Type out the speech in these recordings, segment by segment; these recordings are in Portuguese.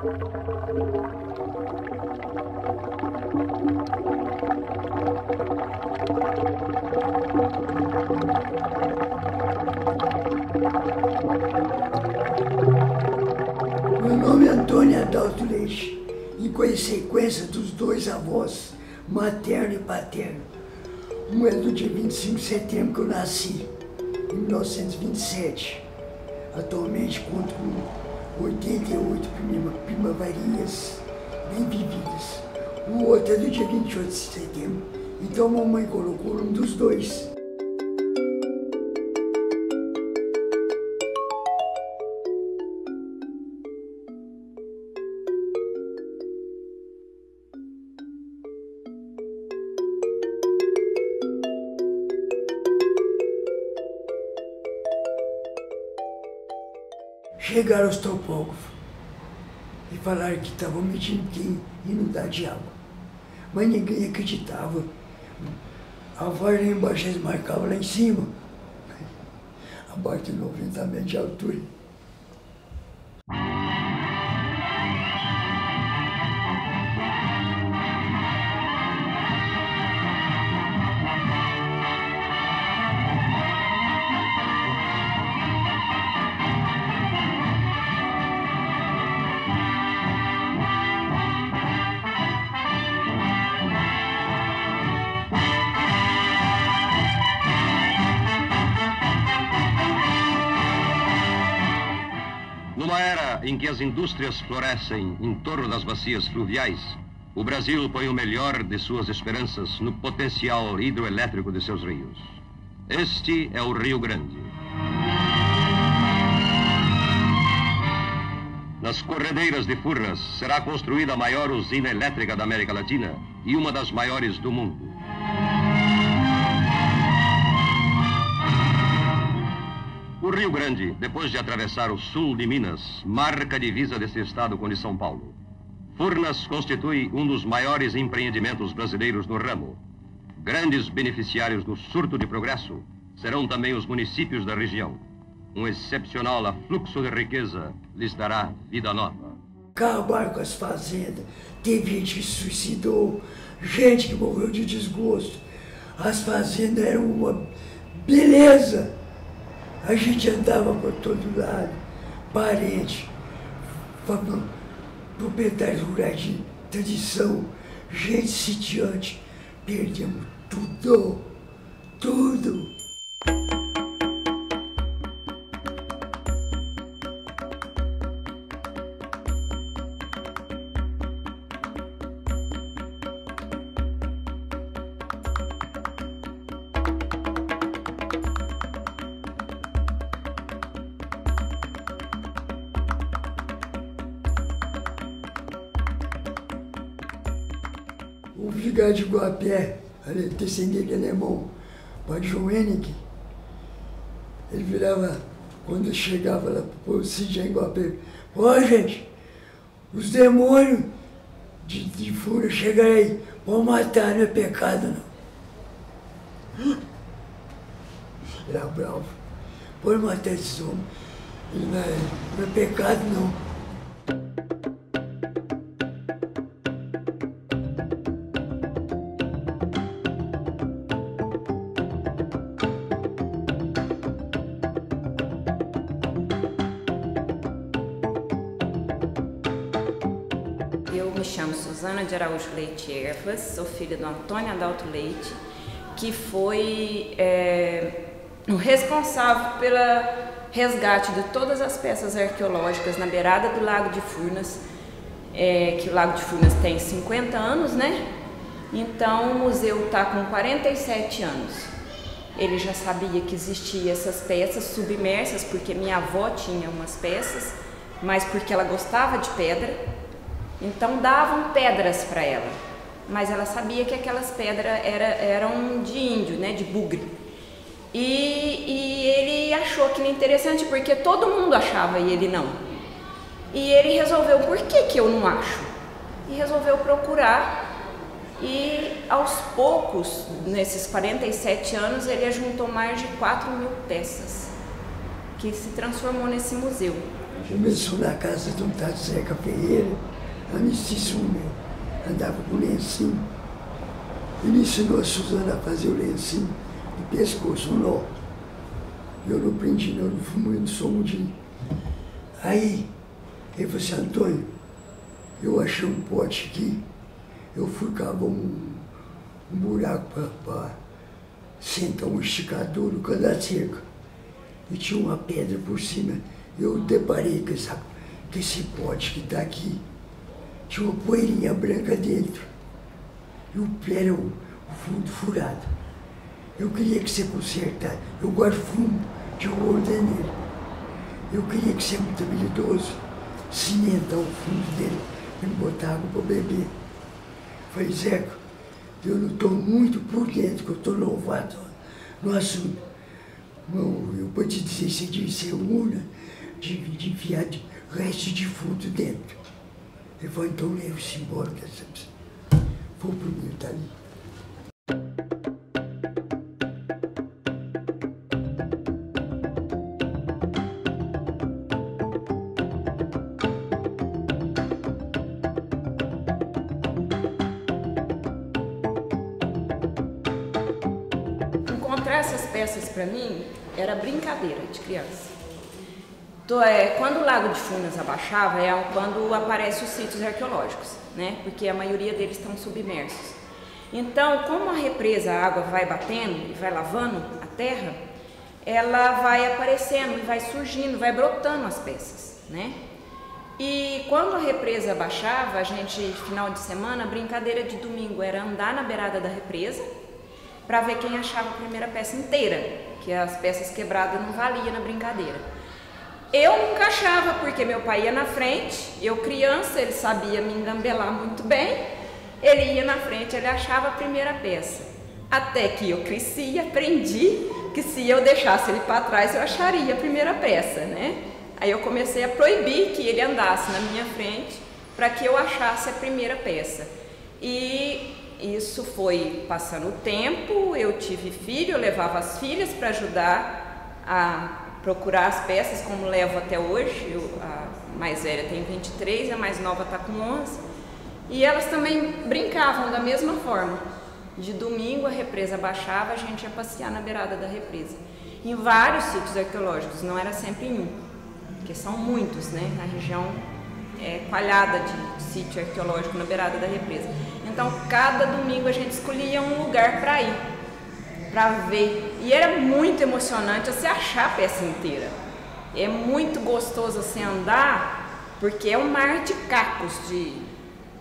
Meu nome é Antônio Adalto Leite e com a sequência dos dois avós, materno e paterno. Um é do dia 25 de setembro que eu nasci, em 1927. Atualmente conto com 88 primaverinhas bem vividas. O outro é do dia 28 de setembro, então a mamãe colocou um dos dois. Chegaram os topógrafos e falaram que estavam medindo que ia inundar de água. Mas ninguém acreditava. A voz lá embaixo eles marcavam lá em cima, abaixo de 90 metros de altura. Numa era em que as indústrias florescem em torno das bacias fluviais, o Brasil põe o melhor de suas esperanças no potencial hidroelétrico de seus rios. Este é o Rio Grande. Nas corredeiras de Furnas será construída a maior usina elétrica da América Latina e uma das maiores do mundo. O Rio Grande, depois de atravessar o sul de Minas, marca a divisa desse estado com de São Paulo. Furnas constitui um dos maiores empreendimentos brasileiros no ramo. Grandes beneficiários do surto de progresso serão também os municípios da região. Um excepcional afluxo de riqueza lhes dará vida nova. Acabaram com as fazendas, teve gente que se suicidou, gente que morreu de desgosto. As fazendas eram uma beleza. A gente andava por todo lado, parente, proprietários rurais de tradição, gente sitiante, perdemos tudo, tudo. O vigário de Guapé, descendente alemão, padre João Henrique, ele virava, quando chegava lá para o sítio em Guapé, ó gente, os demônios de Furnas chegaram aí, vão matar, não é pecado não. Era bravo, pode matar esses homens, não é pecado não. Eu me chamo Suzana de Araújo Leite Ervas, sou filha do Antônio Adalto Leite, que foi o responsável pelo resgate de todas as peças arqueológicas na beirada do Lago de Furnas, que o Lago de Furnas tem 50 anos, né? Então o museu está com 47 anos. Ele já sabia que existiam essas peças submersas, porque minha avó tinha umas peças, mas porque ela gostava de pedra. Então davam pedras para ela, mas ela sabia que aquelas pedras eram de índio, né, de bugre. E ele achou aquilo interessante porque todo mundo achava e ele não. E ele resolveu, por que eu não acho? E resolveu procurar e aos poucos, nesses 47 anos, ele ajuntou mais de 4.000 peças, que se transformou nesse museu. Começou na casa de um tal de Zeca Ferreira, amicíssimo meu, andava com lencinho. Ele ensinou a Suzana a fazer o lencinho de pescoço, um nó. Eu não prendi, não fumei, não sou mudinho. Aí, ele falou assim, Antônio, eu achei um pote aqui, eu fui cavar um buraco para sentar um esticador no canto da cerca. E tinha uma pedra por cima. Eu deparei com esse pote que está aqui. Tinha uma poeirinha branca dentro. E o pé era o fundo furado. Eu queria que você consertasse. Eu gosto de fumo, de ouro nele. Eu queria que você, muito habilidoso, cimentar o fundo dele e botar água para beber. Falei, Zeca, eu não estou muito por dentro, que eu estou novato no assunto. Eu vou te dizer, você devia ser una de enfiar resto de fundo dentro. Ele falou, então leve-se embora, que essa foi o primeiro, tá ali. Encontrar essas peças para mim era brincadeira de criança. Quando o Lago de Furnas abaixava é quando aparecem os sítios arqueológicos, né? Porque a maioria deles estão submersos. Então, como a represa, a água vai batendo e vai lavando a terra, ela vai aparecendo, vai surgindo, vai brotando as peças, né? E quando a represa abaixava, a gente, final de semana, a brincadeira de domingo era andar na beirada da represa para ver quem achava a primeira peça inteira, que as peças quebradas não valiam na brincadeira. Eu nunca achava, porque meu pai ia na frente, eu criança, ele sabia me engambelar muito bem, ele ia na frente, ele achava a primeira peça. Até que eu cresci e aprendi que se eu deixasse ele para trás, eu acharia a primeira peça, né? Aí eu comecei a proibir que ele andasse na minha frente para que eu achasse a primeira peça. E isso foi passando o tempo, eu tive filho, eu levava as filhas para ajudar a procurar as peças, como levo até hoje. A mais velha tem 23, a mais nova está com 11. E elas também brincavam da mesma forma. De domingo a represa baixava, a gente ia passear na beirada da represa. Em vários sítios arqueológicos, não era sempre em um, porque são muitos, né? A região é coalhada de sítio arqueológico na beirada da represa. Então, cada domingo a gente escolhia um lugar para ir, para ver. E era muito emocionante você achar a peça inteira. É muito gostoso você andar, porque é um mar de cacos de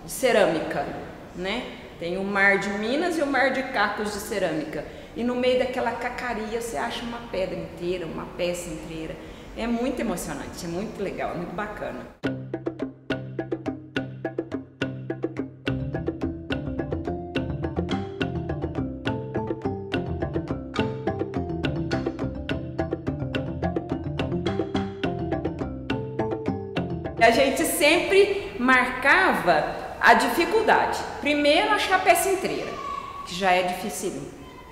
cerâmica, né? Tem o mar de Minas e o mar de cacos de cerâmica. E no meio daquela cacaria você acha uma pedra inteira, uma peça inteira. É muito emocionante, é muito legal, é muito bacana. A gente sempre marcava a dificuldade. Primeiro, achar a peça inteira, que já é difícil,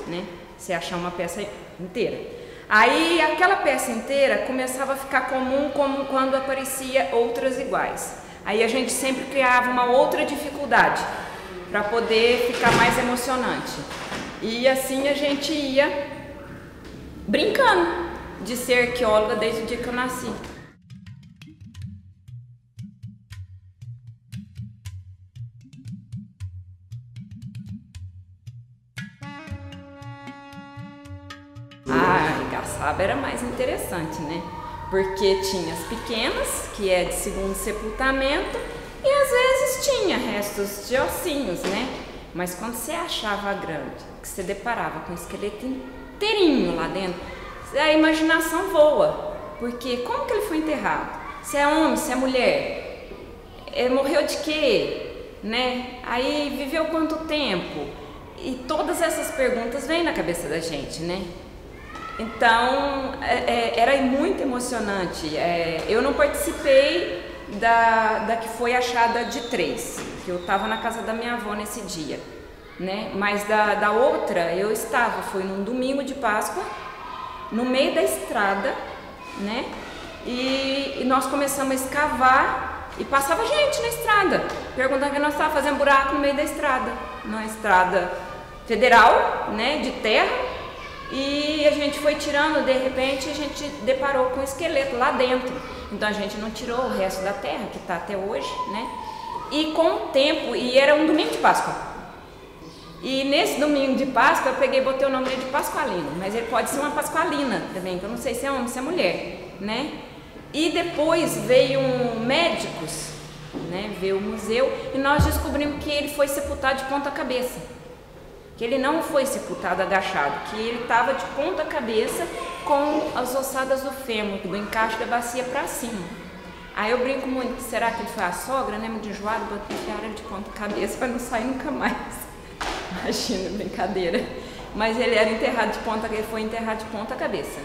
né? Você achar uma peça inteira. Aí, aquela peça inteira começava a ficar comum como quando aparecia outras iguais. Aí a gente sempre criava uma outra dificuldade para poder ficar mais emocionante. E assim a gente ia brincando de ser arqueóloga desde o dia que eu nasci. Gaçaba era mais interessante, né? Porque tinha as pequenas, que é de segundo sepultamento, e às vezes tinha restos de ossinhos, né? Mas quando você achava a grande, que você deparava com o esqueleto inteirinho lá dentro, a imaginação voa. Porque como que ele foi enterrado? Se é homem, se é mulher? Morreu de quê? Né? Aí viveu quanto tempo? E todas essas perguntas vêm na cabeça da gente, né? Então, era muito emocionante. Eu não participei da que foi achada de 3, que eu estava na casa da minha avó nesse dia, né? Mas da outra eu estava, foi num domingo de Páscoa, no meio da estrada, né? e nós começamos a escavar e passava gente na estrada, perguntando que nós estávamos fazendo buraco no meio da estrada, numa estrada federal, né, de terra, e a gente foi tirando, de repente a gente deparou com um esqueleto lá dentro, então a gente não tirou o resto da terra, que está até hoje, né, e com o tempo, e era um domingo de Páscoa, e nesse domingo de Páscoa eu peguei e botei o nome dele de Pascoalino, mas ele pode ser uma Pascoalina também, que eu não sei se é homem, se é mulher, né, e depois veio médicos, né, veio o museu, e nós descobrimos que ele foi sepultado de ponta cabeça. Que ele não foi sepultado agachado, que ele estava de ponta cabeça com as ossadas do fêmur, do encaixe da bacia para cima. Aí eu brinco muito, será que ele foi a sogra, né, muito enjoado, botaram ele de ponta cabeça para não sair nunca mais. Imagina, brincadeira. Mas ele era enterrado de ponta, ele foi enterrado de ponta cabeça.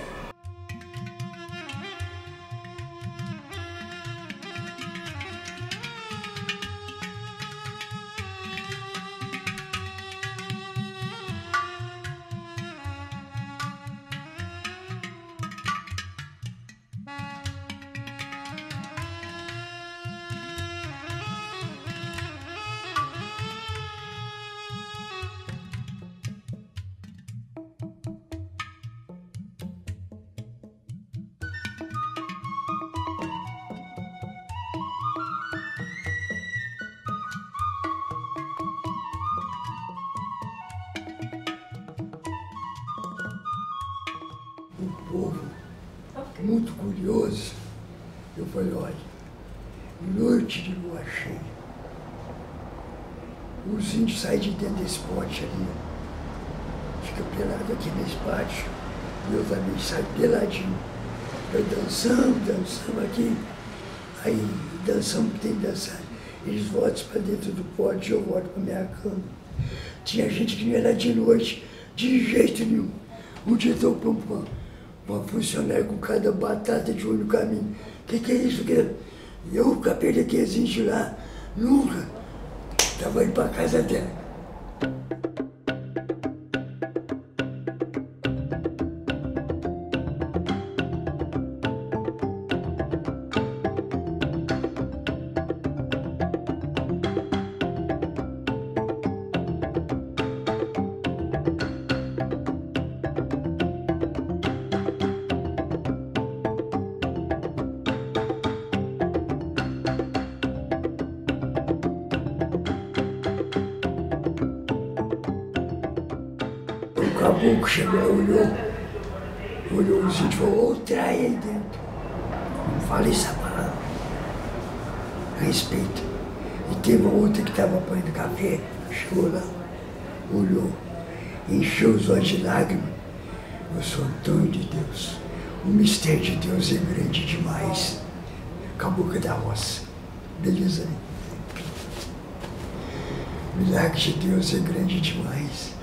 O povo, muito curioso, eu falei, olha, noite de lua cheia, os índios saem de dentro desse pote ali, fica pelado aqui nesse pátio, e eu também saio peladinho. Eu dançamos aqui, aí dançamos que tem que dançar. Eles voltam para dentro do pote e eu volto para minha cama. Tinha gente que não era de noite, de jeito nenhum. Um dia eu estou com uma funcionária com cada batata de olho no caminho. Que é isso? E eu, o cabelo daqueles índios lá, nunca estava indo para casa dela. O caboclo chegou, olhou os índios e falou, trai aí dentro. Não fala essa palavra. Respeita. E teve uma outra que estava apanhando café, chegou lá, olhou, encheu os olhos de lágrimas. Eu sou Antônio de Deus. O mistério de Deus é grande demais. Caboclo da roça. Beleza, né? O milagre de Deus é grande demais.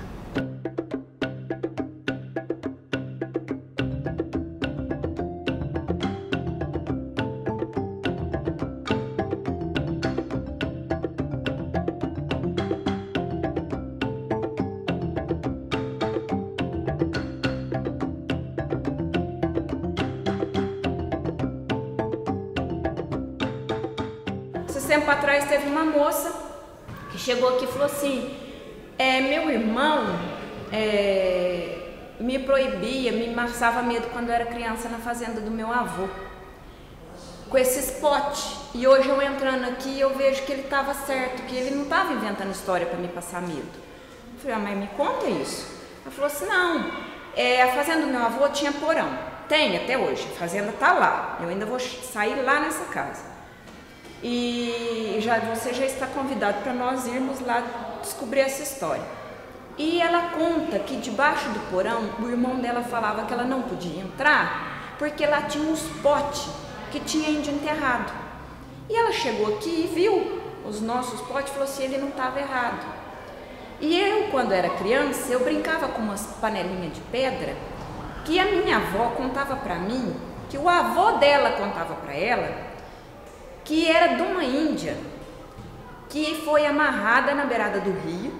Esse tempo atrás teve uma moça que chegou aqui e falou assim, meu irmão me proibia, me passava medo quando eu era criança na fazenda do meu avô, com esses potes. E hoje eu entrando aqui eu vejo que ele estava certo, que ele não estava inventando história para me passar medo. Eu falei, mas me conta isso. Ela falou assim, não, a fazenda do meu avô tinha porão, tem até hoje, a fazenda está lá, eu ainda vou sair lá nessa casa. E você já está convidado para nós irmos lá descobrir essa história. E ela conta que debaixo do porão, o irmão dela falava que ela não podia entrar, porque lá tinha uns potes que tinha índio enterrado. E ela chegou aqui e viu os nossos potes e falou assim, ele não estava errado. E eu, quando era criança, eu brincava com umas panelinhas de pedra, que a minha avó contava para mim, que o avô dela contava para ela, que era de uma índia que foi amarrada na beirada do rio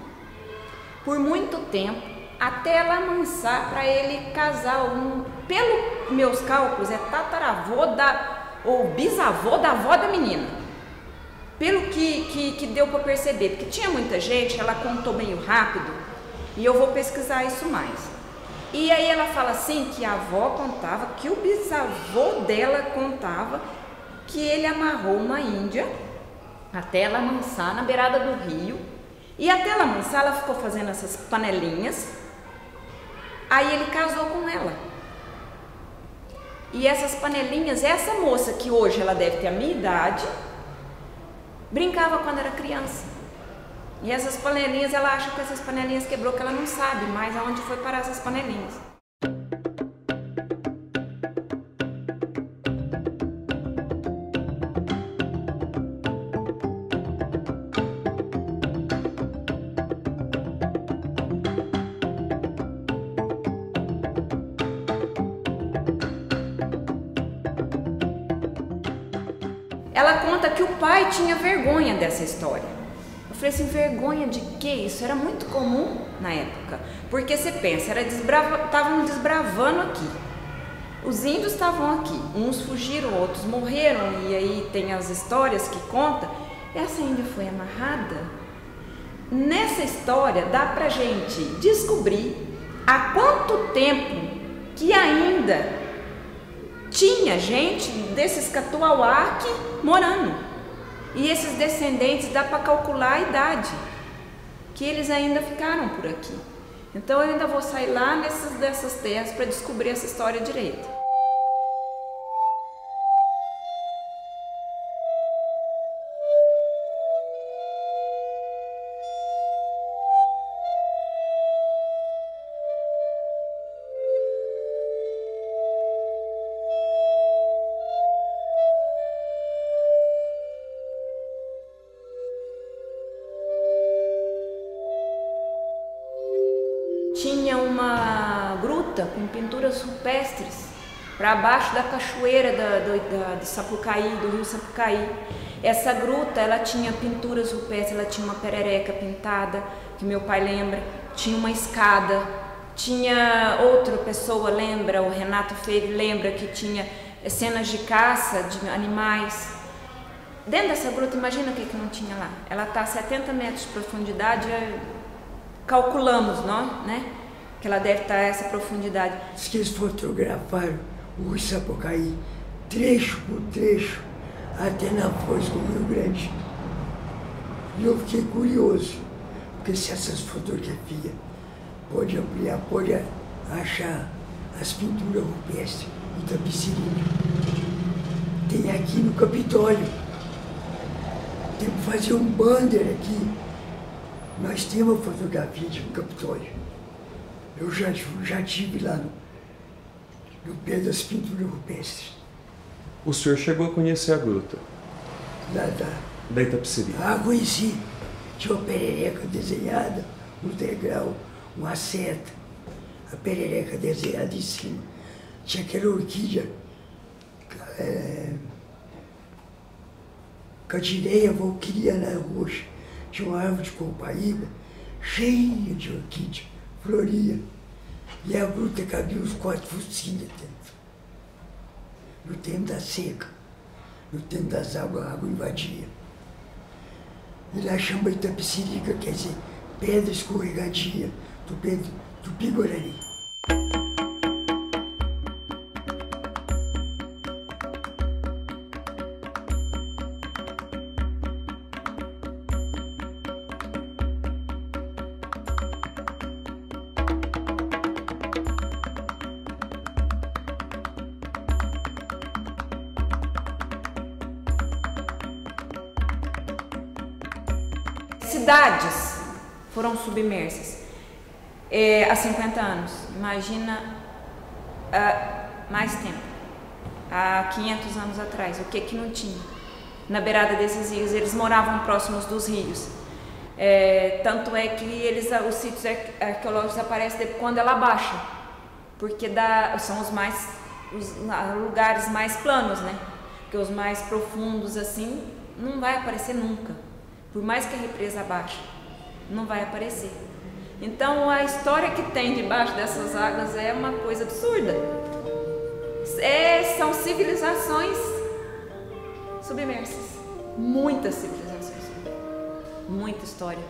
por muito tempo até ela amansar para ele casar. Pelos meus cálculos, é tataravô ou bisavô da avó da menina. Pelo que deu para perceber, porque tinha muita gente, ela contou meio rápido, e eu vou pesquisar isso mais. E aí ela fala assim, que a avó contava, que o bisavô dela contava, que ele amarrou uma índia, até ela amansar na beirada do rio, e até ela amansar, ela ficou fazendo essas panelinhas, aí ele casou com ela. E essas panelinhas, essa moça, que hoje ela deve ter a minha idade, brincava quando era criança. E essas panelinhas, ela acha que essas panelinhas quebrou, que ela não sabe mais aonde foi parar essas panelinhas. Ela conta que o pai tinha vergonha dessa história. Eu falei assim, vergonha de quê? Isso era muito comum na época. Porque você pensa, estavam desbravando aqui. Os índios estavam aqui. Uns fugiram, outros morreram. E aí tem as histórias que contam. Essa índia foi amarrada. Nessa história dá pra gente descobrir há quanto tempo que ainda tinha gente desses Catuauá aqui morando. E esses descendentes dá para calcular a idade que eles ainda ficaram por aqui. Então eu ainda vou sair lá dessas terras para descobrir essa história direito. Tinha uma gruta com pinturas rupestres para baixo da cachoeira de Sapucaí, do rio Sapucaí. Essa gruta, ela tinha pinturas rupestres, ela tinha uma perereca pintada, que meu pai lembra, tinha uma escada, tinha outra pessoa, lembra, o Renato Freire lembra que tinha cenas de caça de animais. Dentro dessa gruta, imagina o que não tinha lá. Ela está a 70 metros de profundidade, calculamos, não, né? Que ela deve estar a essa profundidade. Diz que eles fotografaram o rio Sapucaí, trecho por trecho, até na foz do Rio Grande. E eu fiquei curioso, porque se essas fotografias pode ampliar, pode achar as pinturas rupestres do Itapecerica. Tem aqui no Capitólio. Tem que fazer um banner aqui. Nós temos a fotografia de um Capitólio. Eu já estive lá no pé das pinturas rupestres. O senhor chegou a conhecer a gruta? Da Itapecerica? Ah, conheci. Tinha uma perereca desenhada, um degrau, uma seta. A perereca desenhada em cima. Tinha aquela orquídea, Candileia valquiriana roxa. Tinha uma árvore de copaíba cheia de orquídea, floria. E a gruta cabia uns 4 focinhos dentro. No tempo da seca, no tempo das águas, a água invadia. E lá chama Itapecerica, quer dizer, pedra escorregadia do Tupi-Guarani. Cidades foram submersas há 50 anos. Imagina mais tempo, há 500 anos atrás, o que não tinha na beirada desses rios. Eles moravam próximos dos rios. Tanto é que os sítios arqueológicos aparecem quando ela baixa, porque são os lugares mais planos, né? Porque os mais profundos assim não vai aparecer nunca. Por mais que a represa abaixe, não vai aparecer. Então a história que tem debaixo dessas águas é uma coisa absurda. São civilizações submersas, muitas civilizações, muita história.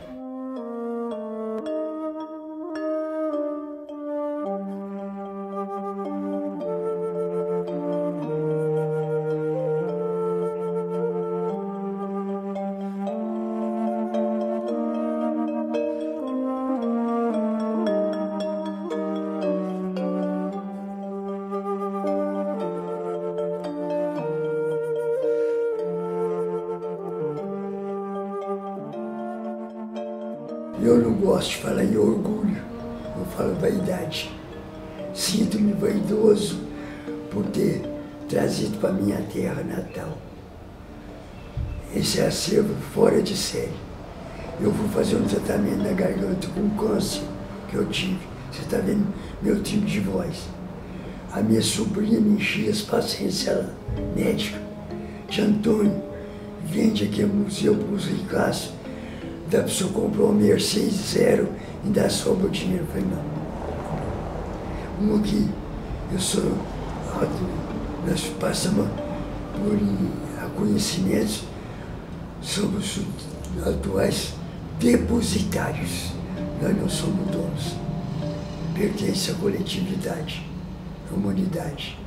Eu não gosto de falar em orgulho, eu falo vaidade. Sinto-me vaidoso por ter trazido para minha terra natal esse acervo fora de série. Eu vou fazer um tratamento na garganta com câncer que eu tive. Você está vendo meu timbre de voz. A minha sobrinha me enchia as paciências médica. Tia Antônio, vende aqui no museu para os ricaços. Da pessoa comprou uma Mercedes zero e dá sobra o dinheiro. Eu falei, não. Uma que eu sou, nós passamos por conhecimentos sobre os atuais depositários. Nós não somos donos. Pertence à coletividade, à humanidade.